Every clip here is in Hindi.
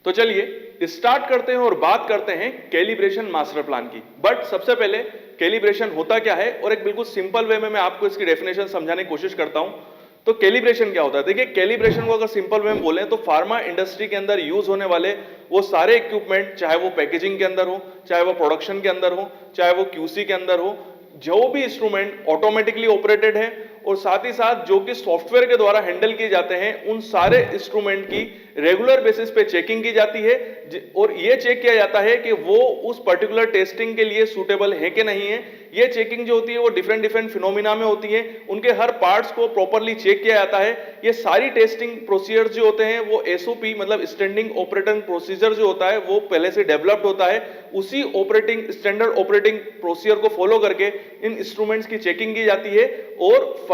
तो चलिए स्टार्ट करते हैं और बात करते हैं कैलिब्रेशन मास्टर प्लान की। बट सबसे पहले कैलिब्रेशन होता क्या है और एक बिल्कुल सिंपल वे में मैं आपको इसकी डेफिनेशन समझाने की कोशिश करता हूं। तो कैलिब्रेशन क्या होता है? देखिए, कैलिब्रेशन को अगर सिंपल वे में बोलें तो फार्मा इंडस्ट्री के अंदर यूज होने वाले वो सारे इक्विपमेंट, चाहे वो पैकेजिंग के अंदर हो, चाहे वो प्रोडक्शन के अंदर हो, चाहे वो क्यूसी के अंदर हो, जो भी इंस्ट्रूमेंट ऑटोमेटिकली ऑपरेटेड है और साथ ही साथ जो कि सॉफ्टवेयर के द्वारा हैंडल किए जाते हैं, उन सारे इंस्ट्रूमेंट की रेगुलर बेसिस पे चेकिंग की जाती है और ये चेक किया जाता है कि वो उस पर्टिकुलर टेस्टिंग के लिए सूटेबल है कि नहीं है। ये चेकिंग जो होती है वो डिफरेंट डिफरेंट फिनोमिना में होती है, उनके हर पार्ट्स को प्रॉपरली चेक किया जाता है। ये सारी टेस्टिंग प्रोसीजर जो होते हैं वो एसओपी मतलब स्टैंडिंग ऑपरेटिंग प्रोसीजर जो होता है वो पहले से डेवलप्ड होता है। उसी ऑपरेटिंग स्टैंडर्ड ऑपरेटिंग प्रोसीजर को फॉलो करके इन इंस्ट्रूमेंट्स की चेकिंग की जाती है और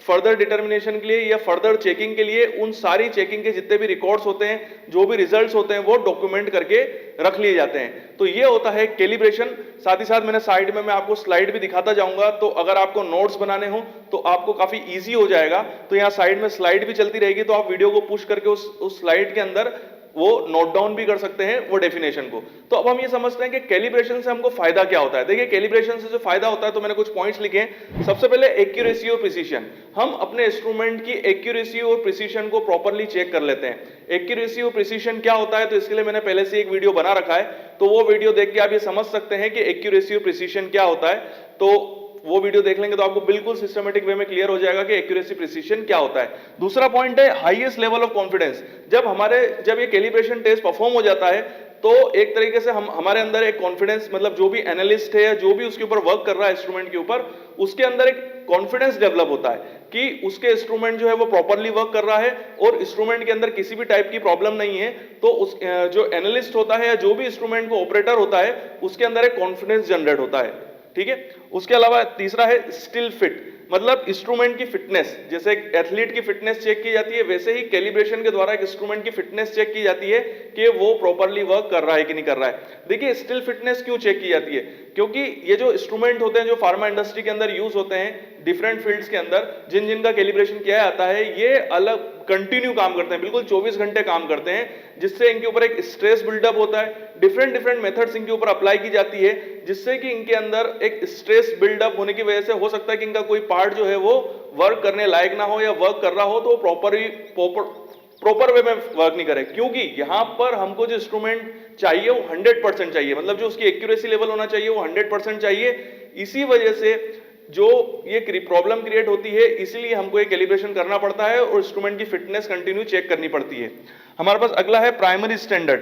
फर्दर डिटर्मिनेशन के लिए या फर्दर चेकिंग के लिए उन सारी चेकिंग के जितने भी रिकॉर्ड्स होते हैं, जो भी रिजल्ट्स होते हैं, वो डॉक्यूमेंट करके रख लिए जाते हैं। तो ये होता है कैलिब्रेशन। साथ ही साथ मैंने साइड में मैं आपको स्लाइड भी दिखाता जाऊंगा, तो अगर आपको नोट्स बनाने हो तो आपको काफी इजी हो जाएगा। तो यहाँ साइड में स्लाइड भी चलती रहेगी, तो आप वीडियो को पुश करके उस स्लाइड के अंदर वो नोट डाउन भी कर सकते हैं वो डेफिनेशन को। तो अब हम ये समझते हैं कि कैलिब्रेशन से हमको फायदा क्या होता है। देखिए, कैलिब्रेशन से जो फायदा होता है तो मैंने कुछ पॉइंट्स लिखे हैं। सबसे पहले एक्यूरेसी और प्रिसीशन। हम अपने इंस्ट्रूमेंट की एक्यूरेसी और प्रिसीशन को प्रॉपरली चेक कर लेते हैं। एक्यूरेसी और प्रिसीशन क्या होता है, तो इसके लिए मैंने पहले से एक वीडियो बना रखा है, तो वो वीडियो देख के आप ये समझ सकते हैं कि एक्यूरेसी और प्रिसीशन क्या होता है। तो वो वीडियो देख लेंगे तो आपको बिल्कुल सिस्टमैटिक वे में क्लियर हो जाएगा कि एक्यूरेसी प्रिसीशन क्या होता है। दूसरा पॉइंट है हाईएस्ट लेवल ऑफ कॉन्फिडेंस। जब ये कैलिब्रेशन टेस्ट परफॉर्म हो जाता है तो एक तरीके से हमारे अंदर एक कॉन्फिडेंस, मतलब जो भी एनालिस्ट है या जो भी उसके ऊपर वर्क कर रहा है इंस्ट्रूमेंट के ऊपर, उसके अंदर एक कॉन्फिडेंस डेवलप होता है कि उसके इंस्ट्रूमेंट जो है वो प्रॉपरली वर्क कर रहा है और इंस्ट्रूमेंट के अंदर किसी भी टाइप की प्रॉब्लम नहीं है। तो उस जो एनालिस्ट होता है या जो भी इंस्ट्रूमेंट को ऑपरेटर होता है उसके अंदर एक कॉन्फिडेंस जनरेट होता है। ठीक है। उसके अलावा तीसरा है स्टिल फिट, मतलब इंस्ट्रूमेंट की फिटनेस। जैसे एक एथलीट की फिटनेस चेक की जाती है, वैसे ही कैलिब्रेशन के द्वारा एक इंस्ट्रूमेंट की फिटनेस चेक की जाती है कि वो प्रॉपरली वर्क कर रहा है कि नहीं कर रहा है। देखिए, स्टिल फिटनेस क्यों चेक की जाती है? क्योंकि ये जो इंस्ट्रूमेंट होते हैं जो फार्मा इंडस्ट्री के अंदर यूज होते हैं डिफरेंट फील्ड्स के अंदर, जिनका कैलिब्रेशन किया जाता है, ये अलग कंटिन्यू काम करते हैं, बिल्कुल 24 घंटे काम करते हैं, जिससे इनके ऊपर एक स्ट्रेस बिल्डअप होता है। डिफरेंट मेथड्स इनके ऊपर अप्लाई की जाती है, जिससे कि इनके अंदर एक स्ट्रेस बिल्डअप होने की वजह से हो सकता है कि इनका कोई पार्ट जो है वो वर्क करने लायक ना हो या वर्क कर रहा हो तो प्रॉपर वे में वर्क नहीं करे। क्योंकि यहां पर हमको जो इंस्ट्रूमेंट चाहिए वो 100% चाहिए, मतलब जो उसकी एक्यूरेसी लेवल होना चाहिए वो 100% चाहिए। इसी वजह से जो ये प्रॉब्लम क्रिएट होती है, इसीलिए हमको ये कैलिब्रेशन करना पड़ता है और इंस्ट्रूमेंट की फिटनेस कंटिन्यू चेक करनी पड़ती है। हमारे पास अगला है primary standard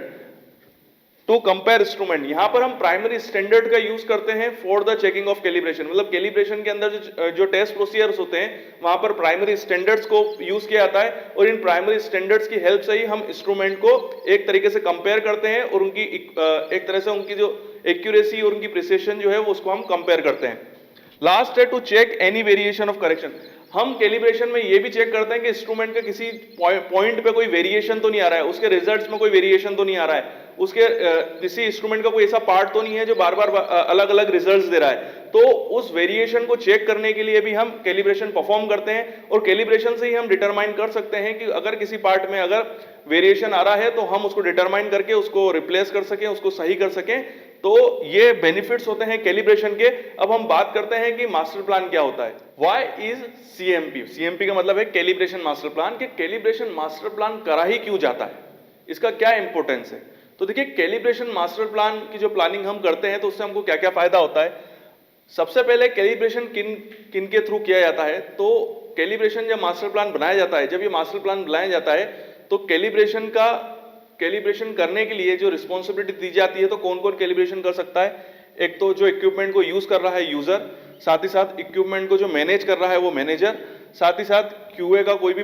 to compare instrument. यहां पर हम प्राइमरी स्टैंडर्ड का यूज करते हैं for the checking of calibration, मतलब कैलिब्रेशन के अंदर जो टेस्ट प्रोसीजर्स होते हैं वहां पर प्राइमरी स्टैंडर्ड्स को यूज किया जाता है और इन प्राइमरी स्टैंडर्ड्स की हेल्प से ही हम इंस्ट्रूमेंट को एक तरीके से कंपेयर करते हैं और उनकी एक तरह से उनकी जो एक्यूरेसी और उनकी प्रिसिशन जो है वो उसको हम कंपेयर करते हैं। लास्ट है to check any variation of correction. हम कैलिब्रेशन में ये भी चेक करते हैं कि इंस्ट्रूमेंट का किसी पॉइंट पे कोई वेरिएशन तो नहीं आ रहा है, उसके रिजल्ट्स में कोई वेरिएशन तो नहीं आ रहा है, उसके किसी इंस्ट्रूमेंट का कोई ऐसा पार्ट तो नहीं है जो बार बार अलग अलग रिजल्ट्स दे रहा है। तो उस वेरिएशन को चेक करने के लिए भी हम कैलिब्रेशन परफॉर्म करते हैं और कैलिब्रेशन से ही हम डिटरमाइन कर सकते हैं कि अगर किसी पार्ट में अगर वेरिएशन आ रहा है तो हम उसको डिटरमाइन करके उसको रिप्लेस कर सकें, उसको सही कर सकें। तो ये बेनिफिट्स होते हैं कैलिब्रेशन के। अब हम बात करते हैं कि मास्टर प्लान क्या होता है। Why is CMP? सीएमपी का मतलब है कैलिब्रेशन मास्टर प्लान। कि कैलिब्रेशन मास्टर प्लान करा ही क्यों जाता है, इसका क्या इंपॉर्टेंस है? तो देखिए, कैलिब्रेशन मास्टर प्लान की जो प्लानिंग हम करते हैं तो उससे हमको क्या क्या फायदा होता है। सबसे पहले कैलिब्रेशन किन के थ्रू किया जाता है? तो कैलिब्रेशन जब मास्टर प्लान बनाया जाता है, जब ये मास्टर प्लान बनाया जाता है तो कैलिब्रेशन करने के लिए जो रिस्पॉन्सिबिलिटी दी जाती है, तो कौन कौन कैलिब्रेशन कर सकता है? एक तो जो इक्विपमेंट को यूज कर रहा है यूजर, साथ ही साथ इक्विपमेंट को जो मैनेज कर रहा है वो मैनेजर, साथ ही साथ क्यूए का कोई भी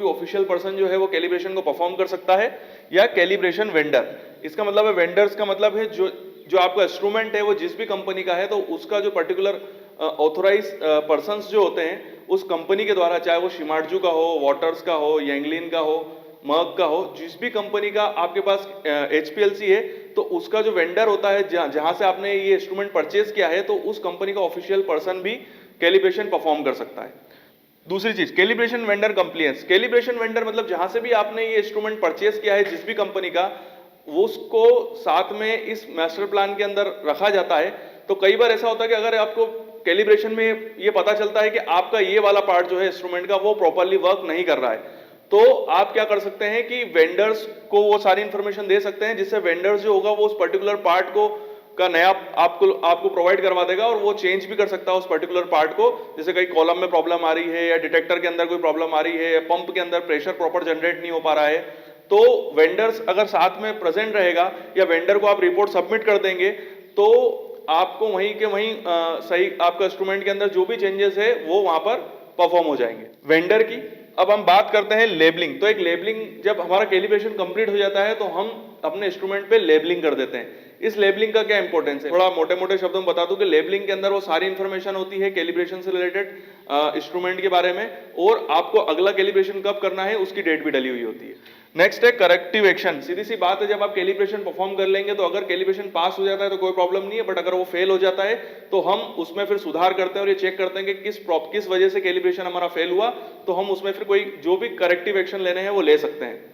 ऑफिशियल पर्सन जो है वो कैलिब्रेशन को परफॉर्म कर सकता है, या कैलिब्रेशन वेंडर। इसका मतलब है, वेंडर्स का मतलब है जो आपका इंस्ट्रूमेंट है वो जिस भी कंपनी का है तो उसका जो पर्टिकुलर ऑथोराइज पर्संस जो होते हैं उस कंपनी के द्वारा, चाहे वो शिमार्जू का हो, वाटर्स का हो, यंगलिन का हो, मर्क का हो, जिस भी कंपनी का आपके पास HPLC है तो उसका जो वेंडर होता है जहां से आपने ये इंस्ट्रूमेंट परचेज किया है, तो उस कंपनी का ऑफिशियल पर्सन भी कैलिब्रेशन परफॉर्म कर सकता है। दूसरी चीज calibration vendor compliance. Calibration vendor मतलब जहां से भी आपने ये इंस्ट्रूमेंट परचेज किया है जिस भी कंपनी का, वो उसको साथ में इस मास्टर प्लान के अंदर रखा जाता है। तो कई बार ऐसा होता है कि अगर आपको कैलिब्रेशन में ये पता चलता है कि आपका ये वाला पार्ट जो है इंस्ट्रूमेंट का वो प्रॉपरली वर्क नहीं कर रहा है, तो आप क्या कर सकते हैं कि वेंडर्स को वो सारी इंफॉर्मेशन दे सकते हैं, जिससे वेंडर्स जो होगा वो उस पर्टिकुलर पार्ट को का नया आपको प्रोवाइड करवा देगा और वो चेंज भी कर सकता है उस पर्टिकुलर पार्ट को। जैसे कहीं कॉलम में प्रॉब्लम आ रही है या डिटेक्टर के अंदर कोई प्रॉब्लम आ रही है या पंप के अंदर प्रेशर प्रॉपर जनरेट नहीं हो पा रहा है, तो वेंडर्स अगर साथ में प्रेजेंट रहेगा या वेंडर को आप रिपोर्ट सबमिट कर देंगे, तो आपको वहीं के वहीं सही आपका इंस्ट्रूमेंट के अंदर जो भी चेंजेस है वो वहां पर परफॉर्म हो जाएंगे। वेंडर की अब हम बात करते हैं लेबलिंग। तो एक लेबलिंग, जब हमारा कैलिब्रेशन कंप्लीट हो जाता है तो हम अपने इंस्ट्रूमेंट पे लेबलिंग कर देते हैं। इस लेबलिंग का क्या इंपॉर्टेंस है, थोड़ा मोटे मोटे शब्दों में बता दूं कि लेबलिंग के अंदर वो सारी इंफॉर्मेशन होती है कैलिब्रेशन से रिलेटेड इंस्ट्रूमेंट के बारे में, और आपको अगला कैलिब्रेशन कब करना है उसकी डेट भी डली हुई होती है। नेक्स्ट है करेक्टिव एक्शन। सीधी सी बात है, जब आप कैलिब्रेशन परफॉर्म कर लेंगे तो अगर कैलिब्रेशन पास हो जाता है तो कोई प्रॉब्लम नहीं है, बट अगर वो फेल हो जाता है तो हम उसमें फिर सुधार करते हैं और ये चेक करते हैं कि किस वजह से कैलिब्रेशन हमारा फेल हुआ, तो हम उसमें फिर कोई जो भी करेक्टिव एक्शन लेने हैं वो ले सकते हैं।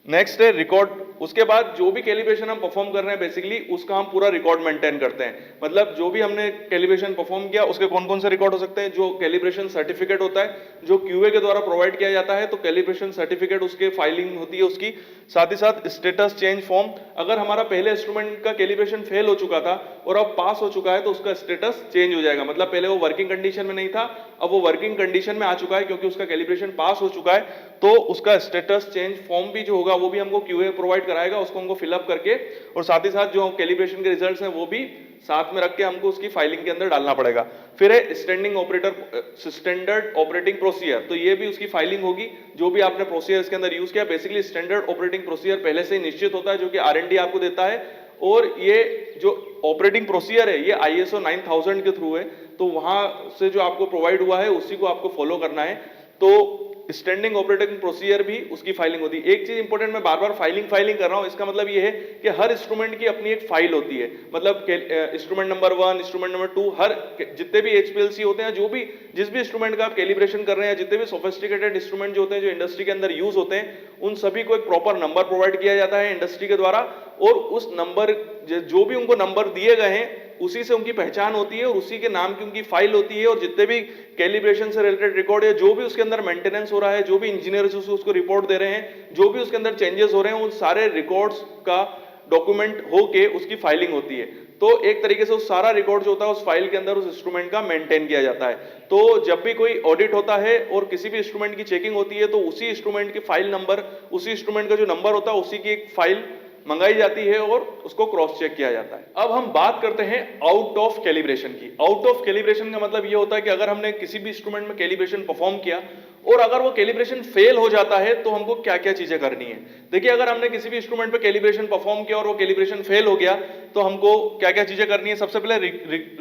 नेक्स्ट है रिकॉर्ड। उसके बाद जो भी कैलिब्रेशन हम परफॉर्म कर रहे हैं बेसिकली उसका हम पूरा रिकॉर्ड मेंटेन करते हैं। मतलब जो भी हमने कैलिब्रेशन परफॉर्म किया उसके कौन कौन से रिकॉर्ड हो सकते हैं, जो कैलिब्रेशन सर्टिफिकेट होता है जो क्यूए के द्वारा प्रोवाइड किया जाता है, तो कैलिब्रेशन सर्टिफिकेट उसके फाइलिंग होती है उसकी। साथ ही साथ स्टेटस चेंज फॉर्म, अगर हमारा पहले इंस्ट्रूमेंट का कैलिब्रेशन फेल हो चुका था और अब पास हो चुका है तो उसका स्टेटस चेंज हो जाएगा। मतलब पहले वो वर्किंग कंडीशन में नहीं था, अब वो वर्किंग कंडीशन में आ चुका है क्योंकि उसका कैलिब्रेशन पास हो चुका है, तो उसका स्टेटस चेंज फॉर्म भी जो होगा वो भी हमको क्यूए प्रोवाइड कराएगा, उसको हमको फिलअप करके और साथ ही साथ जो कैलिब्रेशन के रिजल्ट्स हैं वो भी साथ में रख के हमको उसकी फाइलिंग के अंदर डालना पड़ेगा। फिर है स्टैंडर्ड ऑपरेटिंग प्रोसीजर, तो ये भी उसकी फाइलिंग होगी जो भी आपने प्रोसीजर इसके अंदर यूज किया। बेसिकली स्टैंडर्ड ऑपरेटिंग प्रोसीजर पहले से ही निश्चित होता है जो कि आरएनडी आपको देता है, और ये जो ऑपरेटिंग प्रोसीजर है ये आईएसओ 9000 के थ्रू है, तो वहां से जो आपको प्रोवाइड हुआ है उसी को आपको फॉलो करना है। तो स्टैंडिंग ऑपरेटिंग प्रोसीजर भी उसकी फाइलिंग होती है। एक चीज इंपॉर्टेंट, मैं बार बार फाइलिंग कर रहा हूं, इसका मतलब ये है कि हर इंस्ट्रूमेंट की अपनी एक फाइल होती है। मतलब इंस्ट्रूमेंट नंबर 1, इंस्ट्रूमेंट नंबर 2, हर जितने भी एचपीएलसी होते हैं, जो भी जिस भी इंस्ट्रूमेंट का आप कैलिब्रेशन कर रहे हैं, जितने भी सोफिस्टिकेटेड इंस्ट्रूमेंट जो होते हैं जो इंडस्ट्री के अंदर यूज होते हैं, उन सभी को एक प्रॉपर नंबर प्रोवाइड किया जाता है इंडस्ट्री के द्वारा, और उस नंबर जो भी उनको नंबर दिए गए हैं उसी से उनकी पहचान होती है और उसी के नाम की उनकी फाइल होती है। और जितने भी कैलिब्रेशन से रिलेटेड रिकॉर्ड है, जो भी उसके अंदर मेंटेनेंस हो रहा है, जो भी इंजीनियर्स उसको रिपोर्ट दे रहे हैं, जो भी उसके अंदर चेंजेस हो रहे हैं, उन सारे रिकॉर्ड्स का डॉक्यूमेंट होके उसकी फाइलिंग होती है। तो एक तरीके से उस सारा रिकॉर्ड जो होता है उस फाइल के अंदर उस इंस्ट्रूमेंट का मेंटेन किया जाता है। तो जब भी कोई ऑडिट होता है और किसी भी इंस्ट्रूमेंट की चेकिंग होती है तो उसी इंस्ट्रूमेंट की फाइल नंबर, उसी इंस्ट्रूमेंट का जो नंबर होता है उसी की एक फाइल मंगाई जाती है और उसको क्रॉस चेक किया जाता है। अब हम बात करते हैं आउट ऑफ कैलिब्रेशन की। आउट ऑफ कैलिब्रेशन का मतलब ये होता है कि अगर हमने किसी भी इंस्ट्रूमेंट में कैलिब्रेशन परफॉर्म किया और अगर वो कैलिब्रेशन फेल हो जाता है तो हमको क्या क्या चीजें करनी है। देखिए, अगर हमने किसी भी इंस्ट्रूमेंट पे कैलिब्रेशन परफॉर्म किया और वो कैलिब्रेशन फेल हो गया तो हमको क्या क्या चीजें करनी है। सबसे पहले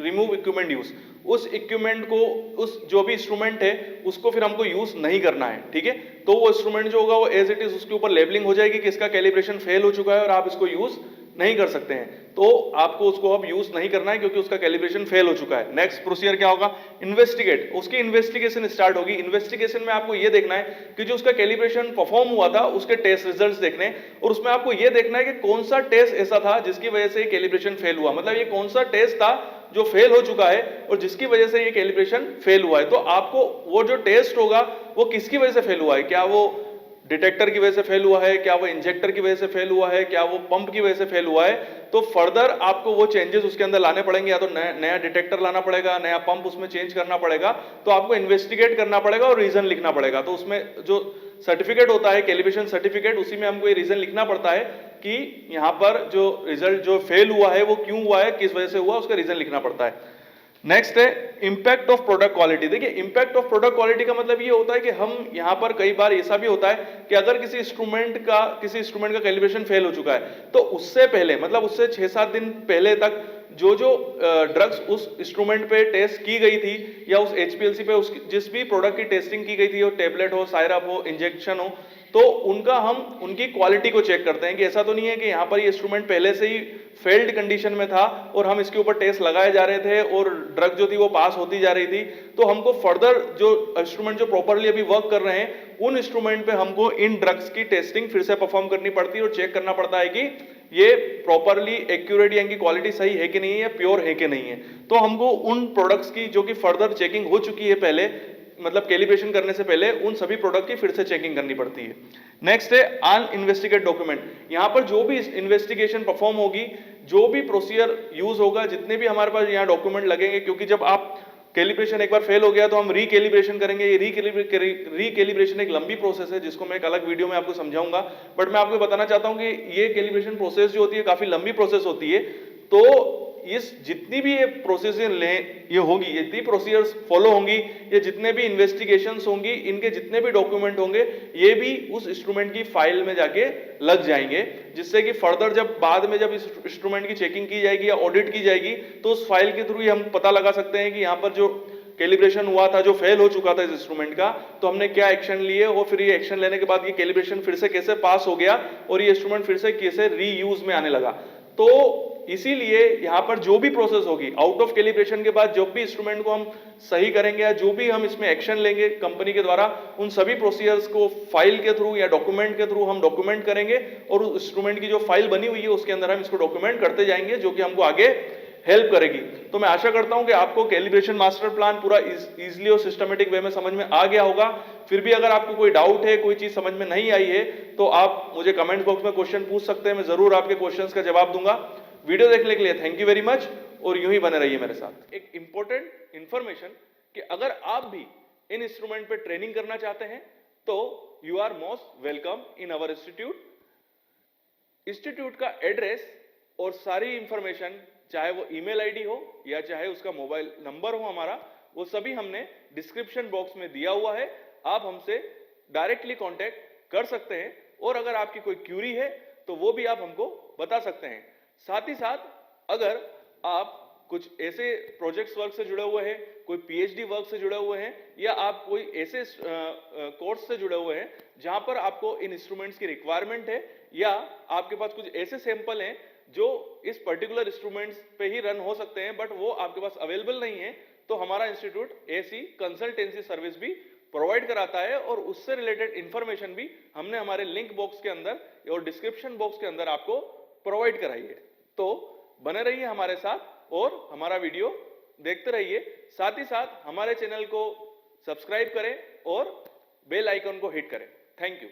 रिमूव इक्विपमेंट यूज, उस इक्विपमेंट को, उस जो भी इंस्ट्रूमेंट है उसको फिर हमको यूज नहीं करना है, ठीक है। तो वो इंस्ट्रूमेंट जो होगा वो एज इट इज उसके ऊपर लेबलिंग हो जाएगी कि इसका कैलिब्रेशन फेल हो चुका है और आप इसको यूज नहीं कर सकते हैं, तो आपको उसको अब यूज नहीं करना है क्योंकि उसका कैलिब्रेशन फेल हो चुका है। नेक्स्ट प्रोसीजर क्या होगा, इन्वेस्टिगेट। उसकी इन्वेस्टिगेशन स्टार्ट होगी। इन्वेस्टिगेशन में आपको ये देखना है कि जो उसका कैलिब्रेशन परफॉर्म हुआ था उसके टेस्ट रिजल्ट्स देखने हैं, और उसमें आपको ये देखना है कि कौन सा टेस्ट ऐसा था जिसकी वजह से कैलिब्रेशन फेल हुआ। मतलब ये कौन सा टेस्ट था जो फेल हो चुका है और जिसकी वजह से ये कैलिब्रेशन फेल हुआ है। तो आपको वो जो टेस्ट होगा वो किसकी वजह से फेल हुआ है, क्या वो डिटेक्टर की वजह से फेल हुआ है, क्या वो इंजेक्टर की वजह से फेल हुआ है, क्या वो पंप की वजह से फेल हुआ है, तो फर्दर आपको वो चेंजेस उसके अंदर लाने पड़ेंगे। या तो नया डिटेक्टर लाना पड़ेगा, नया पंप उसमें चेंज करना पड़ेगा, तो आपको इन्वेस्टिगेट करना पड़ेगा और रीजन लिखना पड़ेगा। तो उसमें जो सर्टिफिकेट होता है कैलिब्रेशन सर्टिफिकेट, उसी में हमको ये रीजन लिखना पड़ता है कि यहाँ पर जो रिजल्ट जो फेल हुआ है वो क्यों हुआ है, किस वजह से हुआ, उसका रीजन लिखना पड़ता है। नेक्स्ट है इंपैक्ट ऑफ प्रोडक्ट क्वालिटी। देखिए, इंपैक्ट ऑफ प्रोडक्ट क्वालिटी का मतलब ये होता है कि हम यहाँ पर कई बार ऐसा भी होता है कि अगर किसी इंस्ट्रूमेंट का कैलिब्रेशन फेल हो चुका है तो उससे पहले, मतलब उससे 6-7 दिन पहले तक जो ड्रग्स उस इंस्ट्रूमेंट पे टेस्ट की गई थी या उस एचपीएलसी पे जिस भी प्रोडक्ट की टेस्टिंग की गई थी, वो टेबलेट हो, सायरप हो, इंजेक्शन हो, तो उनका हम उनकी क्वालिटी को चेक करते हैं कि ऐसा तो नहीं है कि यहाँ पर ये इंस्ट्रूमेंट पहले से ही फेल्ड कंडीशन में था और हम इसके ऊपर टेस्ट लगाए जा रहे थे और ड्रग जो थी वो पास होती जा रही थी। तो हमको फर्दर जो इंस्ट्रूमेंट जो प्रॉपरली अभी वर्क कर रहे हैं उन इंस्ट्रूमेंट पे हमको इन ड्रग्स की टेस्टिंग फिर से परफॉर्म करनी पड़ती है और चेक करना पड़ता है कि ये प्रॉपरली एक्यूरेट या इनकी क्वालिटी सही है कि नहीं है या प्योर है कि नहीं है। तो हमको उन प्रोडक्ट्स की जो कि फर्दर चेकिंग हो चुकी है पहले, मतलब कैलिब्रेशन करने से पहले, उन सभी प्रोडक्ट की फिर से चेकिंग करनी पड़ती है। नेक्स्ट है अनइन्वेस्टिगेट डॉक्यूमेंट। यहां पर जो भी इन्वेस्टिगेशन परफॉर्म होगी, जो भी प्रोसीजर यूज होगा, जितने भी हमारे पास यहाँ डॉक्यूमेंट लगेंगे, क्योंकि जब आप कैलिब्रेशन एक बार फेल हो गया तो हम रीकैलिब्रेशन करेंगे। ये रीकैलिब्रेशन एक लंबी प्रोसेस है जिसको मैं एक अलग वीडियो में आपको समझाऊंगा, बट मैं आपको बताना चाहता हूं कि ये कैलिब्रेशन प्रोसेस जो होती है काफी लंबी प्रोसेस होती है। तो इस जितनी भी ये प्रोसेसर ये होगी, ये जितनी प्रोसीजर्स फॉलो होंगी, ये जितने भी इन्वेस्टिगेशंस होंगी, इनके जितने भी डॉक्यूमेंट होंगे, ये भी उस इंस्ट्रूमेंट की फाइल में जाके लग जाएंगे, जिससे कि फर्दर जब बाद में जब इस इंस्ट्रूमेंट की चेकिंग की जाएगी या ऑडिट की जाएगी तो उस फाइल के थ्रू ही हम पता लगा सकते हैं कि यहाँ पर जो कैलिब्रेशन हुआ था, जो फेल हो चुका था इस इंस्ट्रूमेंट का, तो हमने क्या एक्शन लिए और फिर ये एक्शन लेने के बाद ये कैलिब्रेशन फिर से कैसे पास हो गया और ये इंस्ट्रूमेंट फिर से कैसे रीयूज में आने लगा। तो इसीलिए यहां पर जो भी प्रोसेस होगी आउट ऑफ कैलिब्रेशन के बाद, जब भी इंस्ट्रूमेंट को हम सही करेंगे या जो भी हम इसमें एक्शन लेंगे कंपनी के द्वारा, उन सभी प्रोसीजर्स को फाइल के थ्रू या डॉक्यूमेंट के थ्रू हम डॉक्यूमेंट करेंगे और उस इंस्ट्रूमेंट की जो फाइल बनी हुई है उसके अंदर हम इसको डॉक्यूमेंट करते जाएंगे, जो कि हमको आगे हेल्प करेगी। तो मैं आशा करता हूं कि आपको कैलिब्रेशन मास्टर प्लान पूरा इजीली और सिस्टमेटिक वे में समझ में आ गया होगा। फिर भी अगर आपको कोई डाउट है, कोई चीज समझ में नहीं आई है, तो आप मुझे कमेंट बॉक्स में क्वेश्चन पूछ सकते हैं, मैं जरूर आपके क्वेश्चंस का जवाब दूंगा। वीडियो देखने के लिए थैंक यू वेरी मच और यूं ही बने रहिए मेरे साथ। एक इंपॉर्टेंट इंफॉर्मेशन कि अगर आप भी इन इंस्ट्रूमेंट पे ट्रेनिंग करना चाहते हैं तो you are most welcome in our institute. Institute का एड्रेस और सारी इंफॉर्मेशन, चाहे वो ईमेल आईडी हो या चाहे उसका मोबाइल नंबर हो हमारा, वो सभी हमने डिस्क्रिप्शन बॉक्स में दिया हुआ है। आप हमसे डायरेक्टली कांटेक्ट कर सकते हैं और अगर आपकी कोई क्यूरी है तो वो भी आप हमको बता सकते हैं। साथ ही साथ अगर आप कुछ ऐसे प्रोजेक्ट्स वर्क से जुड़े हुए हैं, कोई पीएचडी वर्क से जुड़े हुए हैं, या आप कोई ऐसे कोर्स से जुड़े हुए हैं जहां पर आपको इन इंस्ट्रूमेंट्स की रिक्वायरमेंट है, या आपके पास कुछ ऐसे सैंपल हैं जो इस पर्टिकुलर इंस्ट्रूमेंट्स पे ही रन हो सकते हैं बट वो आपके पास अवेलेबल नहीं है, तो हमारा इंस्टीट्यूट ऐसी कंसल्टेंसी सर्विस भी प्रोवाइड कराता है और उससे रिलेटेड इंफॉर्मेशन भी हमने हमारे लिंक बॉक्स के अंदर और डिस्क्रिप्शन बॉक्स के अंदर आपको प्रोवाइड कराई है। तो बने रहिए हमारे साथ और हमारा वीडियो देखते रहिए। साथ ही साथ हमारे चैनल को सब्सक्राइब करें और बेल आइकन को हिट करें। Thank you.